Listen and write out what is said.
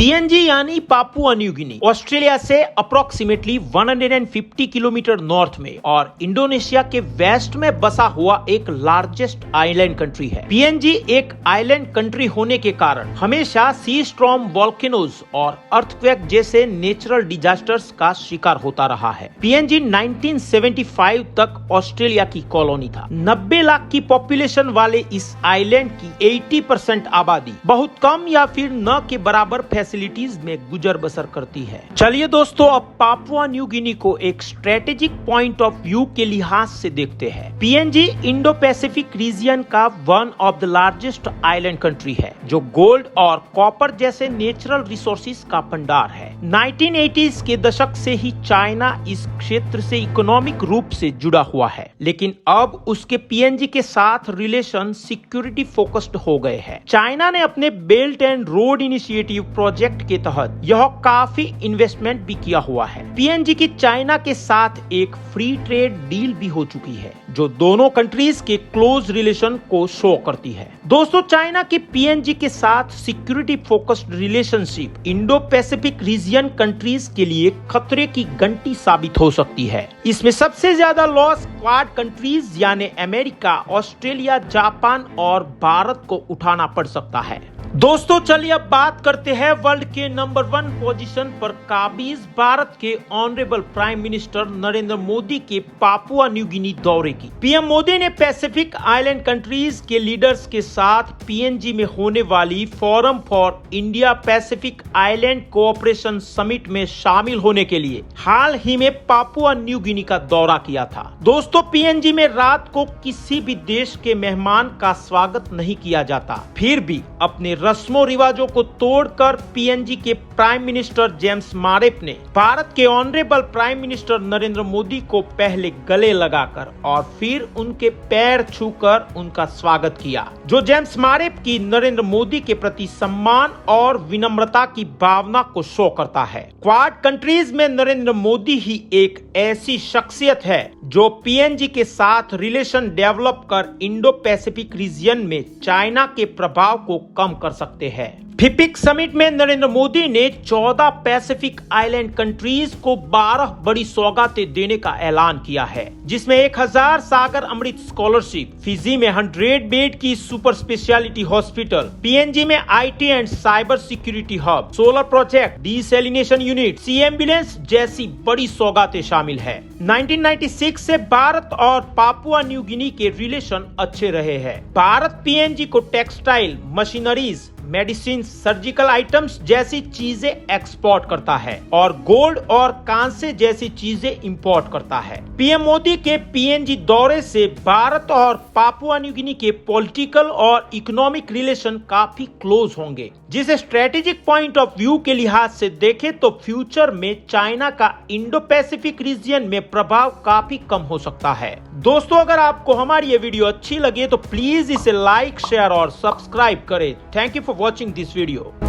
PNG यानी Papua New Guinea Australia से approximately 150 kilometre north में और इंडोनेशिया के वेस्ट में बसा हुआ एक लार्जेस्ट आइलैंड कंट्री है। पीएनजी एक आइलैंड कंट्री होने के कारण हमेशा सी स्टॉर्म, वोल्केनोज और अर्थक्वेक जैसे नेचुरल डिजास्टर्स का शिकार होता रहा है। पीएनजी 1975 तक ऑस्ट्रेलिया की कॉलोनी था। 90 लाख की पॉपुलेशन वाले इस आइलैंड की 80% आबादी बहुत कम या फिर न के बराबर फैसिलिटीज में गुजर बसर करती है। चलिए दोस्तों, अब पापुआ न्यू गिनी को एक स्ट्रेटेजिक पॉइंट ऑफ व्यू के लिहाज से देखते हैं। पीएनजी इंडो पैसिफिक रीजन का one of the largest island country है, जो गोल्ड और कॉपर जैसे नेचुरल रिसोर्सेज का भंडार है। 1980s के दशक से ही चाइना इस क्षेत्र से इकोनॉमिक रूप से जुड़ा हुआ है, लेकिन अब उसके पीएनजी के साथ रिलेशन सिक्योरिटी फोकस्ड हो गए हैं। चाइना ने अपने belt and road initiative project के तहत यह काफी इन्वेस्टमेंट भी किया हुआ है। पीएनजी की चाइना के साथ एक फ्री ट्रेड डील भी हो चुकी है, जो दोनों कंट्रीज के क्लोज रिलेशन को शो करती है। दोस्तों, चाइना की पीएनजी के साथ security focused relationship Indo Pacific region countries के लिए खतरे की घंटी साबित हो सकती है। इसमें सबसे ज्यादा लॉस क्वाड कंट्रीज यानी अमेरिका, ऑस्ट्रेलिया, जापान और भारत को उठाना पड़ सकता है। दोस्तों, चलिए अब बात करते हैं वर्ल्ड के नंबर 1 पोजीशन पर काबिज भारत के honourable prime minister Narendra Modi के पापुआ न्यू गिनी दौरे की। पीएम मोदी ने पैसिफिक आइलैंड कंट्रीज के लीडर्स के साथ पीएनजी में होने वाली forum for India Pacific island cooperation summit में शामिल होने के लिए हाल ही में पापुआ न्यू गिनी का दौरा किया था। दोस्तों, पीएनजी में रात को किसी भी देश के मेहमान का स्वागत नहीं किया जाता, फिर भी अपने रस्मों रिवाजों को तोड़कर पीएनजी के प्राइम मिनिस्टर जेम्स मारेप ने भारत के honourable prime minister Narendra Modi को पहले गले लगाकर और फिर उनके पैर छूकर उनका स्वागत किया, जो जेम्स मारेप की नरेंद्र मोदी के प्रति सम्मान और विनम्रता की भावना को शो करता है। क्वाड कंट्रीज में नरेंद्र मोदी ही एक ऐसी शख्सियत है जो पीएनजी के साथ रिलेशन डेवलप कर इंडो पैसिफिक रीजन में चाइना के प्रभाव को कम कर सकते हैं। फिपिक समिट में नरेंद्र मोदी ने 14 पैसिफिक आइलैंड कंट्रीज को 12 बड़ी सौगातें देने का ऐलान किया है, जिसमें 1000 सागर अमृत स्कॉलरशिप, फिजी में 100 बेड की सुपर स्पेशलिटी हॉस्पिटल, पीएनजी में IT and cyber security hub, solar project, desalination unit, sea ambulance जैसी बड़ी सौगातें शामिल है। 1996 से भारत और पापुआ न्यू गिनी के रिलेशन अच्छे रहे हैं। भारत पीएनजी को textile, machineries, medicine, surgical items जैसी चीजें एक्सपोर्ट करता है और गोल्ड और कांसे जैसी चीजें इंपोर्ट करता है। पीएम मोदी के पीएनजी दौरे से भारत और पापुआ न्यू गिनी के पॉलिटिकल और इकोनॉमिक रिलेशन काफी क्लोज होंगे, जिसे स्ट्रेटेजिक पॉइंट ऑफ व्यू के लिहाज से देखें तो फ्यूचर में चाइना का इंडो पैसिफिक रीजन में प्रभाव काफी कम हो सकता है। दोस्तों, अगर आपको हमारी ये वीडियो अच्छी लगे तो प्लीज इसे लाइक, शेयर और सब्सक्राइब करें। Thank you for watching this video.